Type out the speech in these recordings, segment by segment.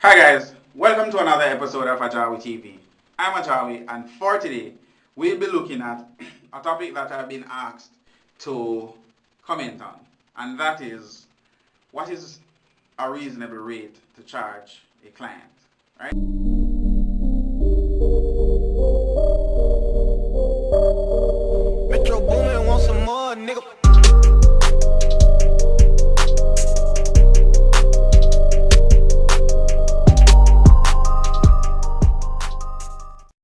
Hi guys, welcome to another episode of AJAWI TV. I'm AJAWI, and for today we'll be looking at a topic that I've been asked to comment on, and that is what is a reasonable rate to charge a client, right? Metro Boomin want some more, nigga.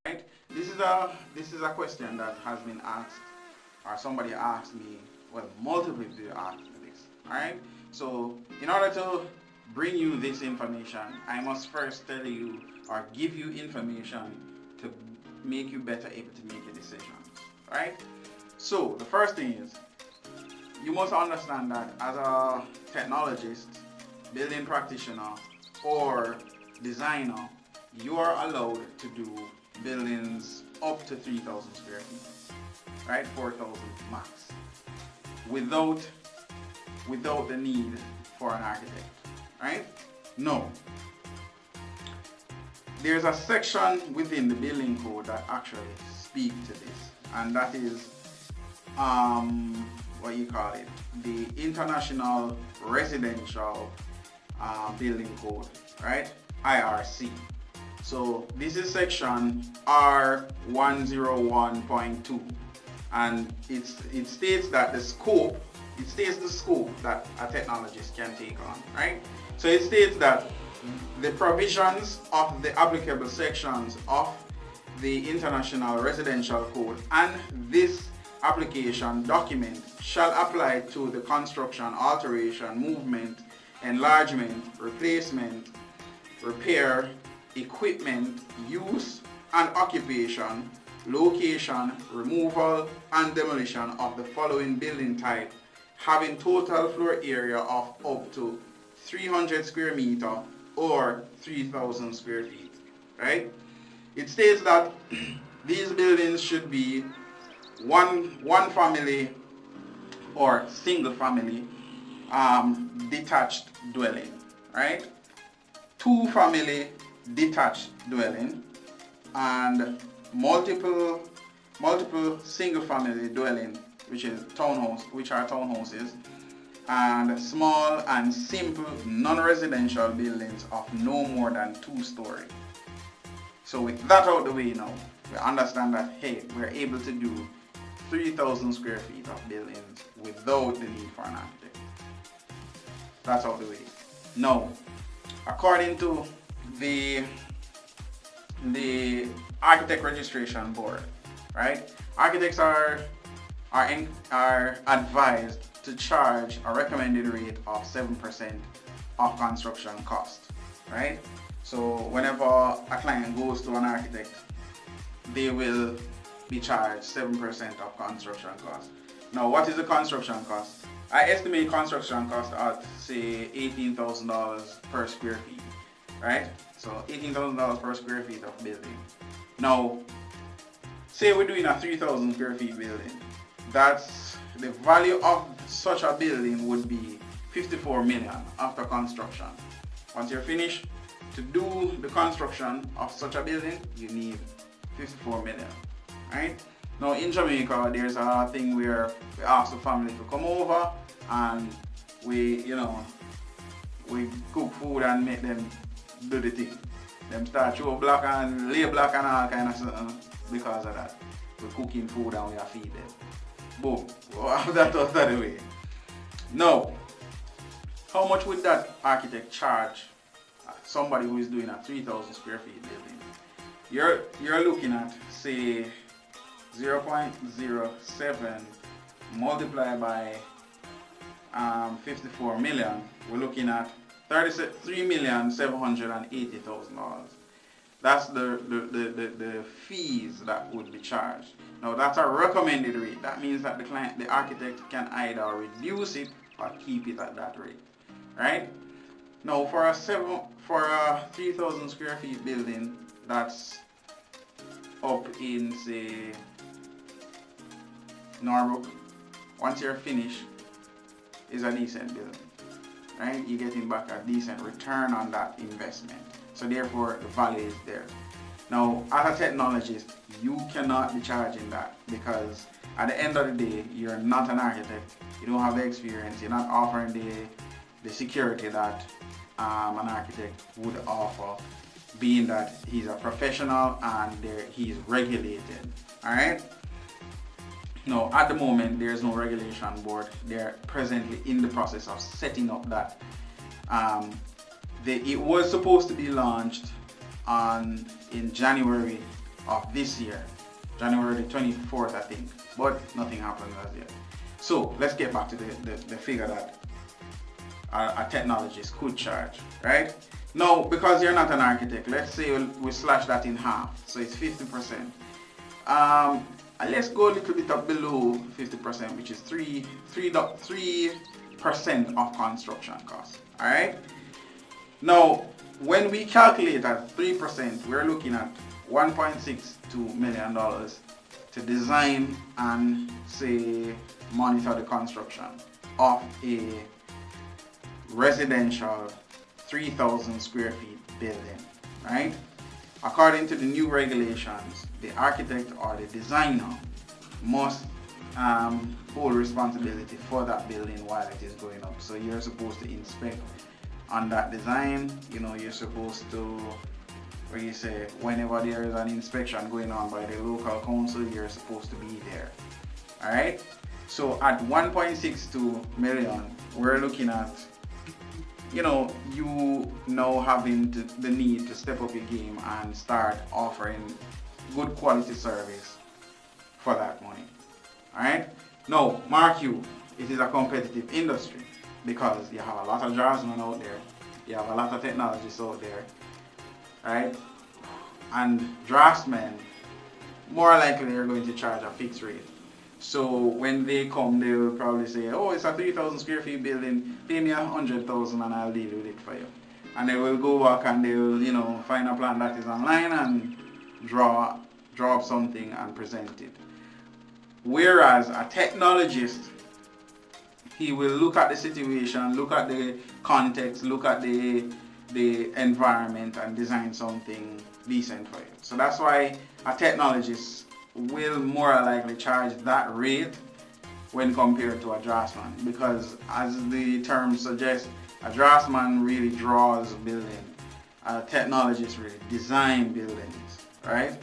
Right? This is a question that has been asked, or somebody asked me. Well, multiple people asked me this. All right. So in order to bring you this information, I must first tell you or give you information to make you better able to make your decisions. Right. So the first thing is you must understand that as a technologist, building practitioner, or designer, you are allowed to do buildings up to 3,000 square feet, right? 4,000 max, without the need for an architect, right? No. There's a section within the building code that actually speaks to this, and that is what you call it, the International Residential Building Code, right? IRC. So this is section R101.2, and it states that the scope that a technologist can take on, right? So it states that the provisions of the applicable sections of the International Residential Code and this application document shall apply to the construction, alteration, movement, enlargement, replacement, repair, equipment, use and occupation, location, removal and demolition of the following building type having total floor area of up to 300 square meter or 3,000 square feet, right? It states that these buildings should be one family or single family detached dwelling, right? Two family detached dwelling, and multiple single family dwelling, which are townhouses, and small and simple non-residential buildings of no more than 2 stories. So with that out the way now, we understand that hey, we're able to do 3,000 square feet of buildings without the need for an architect. That's out the way. Now, according to the Architect Registration Board, right? Architects are advised to charge a recommended rate of 7% of construction cost, right? So whenever a client goes to an architect, they will be charged 7% of construction cost. Now, what is the construction cost? I estimate construction cost at say $18,000 per square feet, right? So $18,000 per square feet of building. Now, say we're doing a 3,000 square feet building. That's the value of such a building would be 54 million after construction. Once you're finished to do the construction of such a building, you need 54 million, right? Now in Jamaica, there's a thing where we ask the family to come over and we cook food and make them do the thing. Them start show black and lay black and all kind of stuff because of that. We're cooking food and we are feed them. Boom. We'll have that out of the way. Now, how much would that architect charge somebody who is doing a 3,000 square feet building? You're looking at say 0.07 multiplied by 54 million. We're looking at $33,780,000. That's the fees that would be charged. Now that's a recommended rate. That means that the architect can either reduce it or keep it at that rate, right? Now for a 3,000 square feet building, that's up in say Norbrook. Once you're finished, is a decent building. right? You're getting back a decent return on that investment. So therefore, the value is there. Now, as a technologist, you cannot be charging that because at the end of the day, you're not an architect. You don't have the experience. You're not offering the security that an architect would offer, being that he's a professional and he's regulated. All right. Now, at the moment, there's no regulation board. They're presently in the process of setting up that. It was supposed to be launched in January of this year, January the 24th, I think, but nothing happened as yet. So let's get back to the figure that a technologist could charge, right? Now, because you're not an architect, let's say we slash that in half, so it's 50%. And let's go a little bit up below 50%, which is 3% of construction costs. All right. Now, when we calculate at 3%, we're looking at $1.62 million to design and say monitor the construction of a residential 3,000 square feet building, right? According to the new regulations, the architect or the designer must hold responsibility for that building while it is going up. So you're supposed to inspect on that design. You know, you're supposed to, where you say, whenever there is an inspection going on by the local council, you're supposed to be there. Alright? So at 1.62 million, we're looking at, you know, you now having the need to step up your game and start offering good quality service for that money. Alright? Now, mark you, it is a competitive industry because you have a lot of draftsmen out there, you have a lot of technologists out there, right? And draftsmen more likely are going to charge a fixed rate. So when they come, they will probably say, oh, it's a 3,000 square feet building, pay me 100,000 and I'll deal with it for you. And they will go back and they will, you know, find a plan that is online and draw up something and present it. Whereas a technologist, he will look at the situation, look at the context, look at the environment and design something decent for you. So that's why a technologist will more likely charge that rate when compared to a draftsman, because as the term suggests, a draftsman really draws building, a technologist really design buildings, right?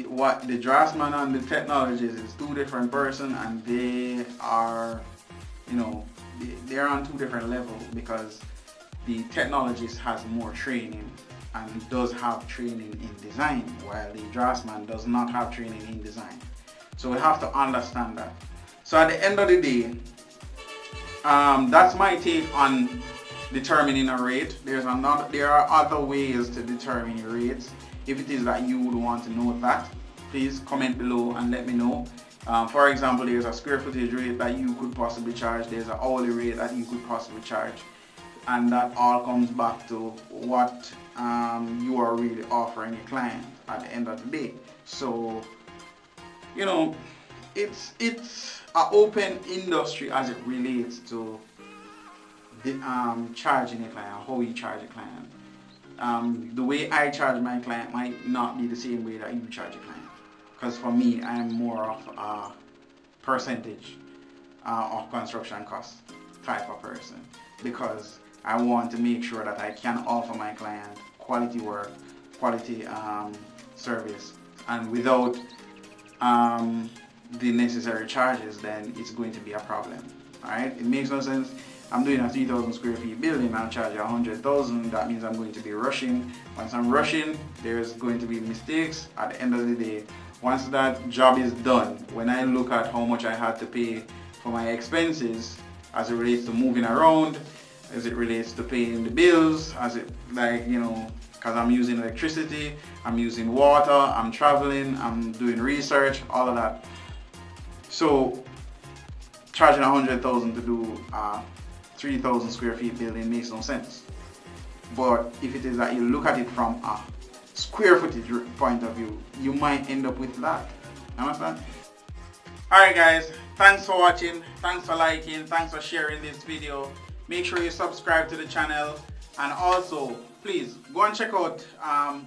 What the draftsman and the technologist is two different persons, and they are, you know, they're on two different levels, because the technologist has more training and does have training in design, while the draftsman does not have training in design. So we have to understand that. So at the end of the day, that's my take on determining a rate. There are other ways to determine your rates. If it is that you would want to know that, please comment below and let me know. For example, there's a square footage rate that you could possibly charge. There's an hourly rate that you could possibly charge. And that all comes back to what you are really offering a client at the end of the day. So, you know, it's an open industry as it relates to charging a client, how you charge a client. The way I charge my client might not be the same way that you charge a client. Because for me, I'm more of a percentage of construction cost type of person, because I want to make sure that I can offer my client quality work, quality service, and without the necessary charges, then it's going to be a problem. Alright, it makes no sense. I'm doing a 3,000 square feet building, I'll charge you 100,000. That means I'm going to be rushing. Once I'm rushing, there's going to be mistakes. At the end of the day, once that job is done, when I look at how much I had to pay for my expenses as it relates to moving around, as it relates to paying the bills, as it, like, you know, because I'm using electricity, I'm using water, I'm traveling, I'm doing research, all of that. So charging 100,000 to do 3,000 square feet building makes no sense. But if it is that you look at it from a square footage point of view, you might end up with that. Understand? Alright guys, thanks for watching, thanks for liking, thanks for sharing this video. make sure you subscribe to the channel, and also please go and check out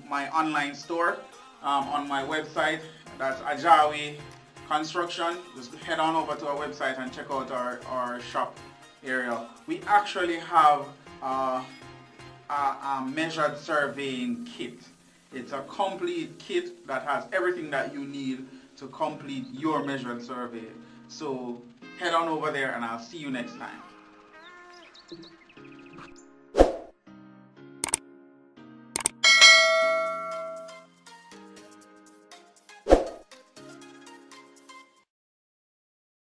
my online store on my website. That's AJAWI Construction. Just head on over to our website and check out our shop area. We actually have a measured surveying kit. It's a complete kit that has everything that you need to complete your measured survey. So head on over there and I'll see you next time.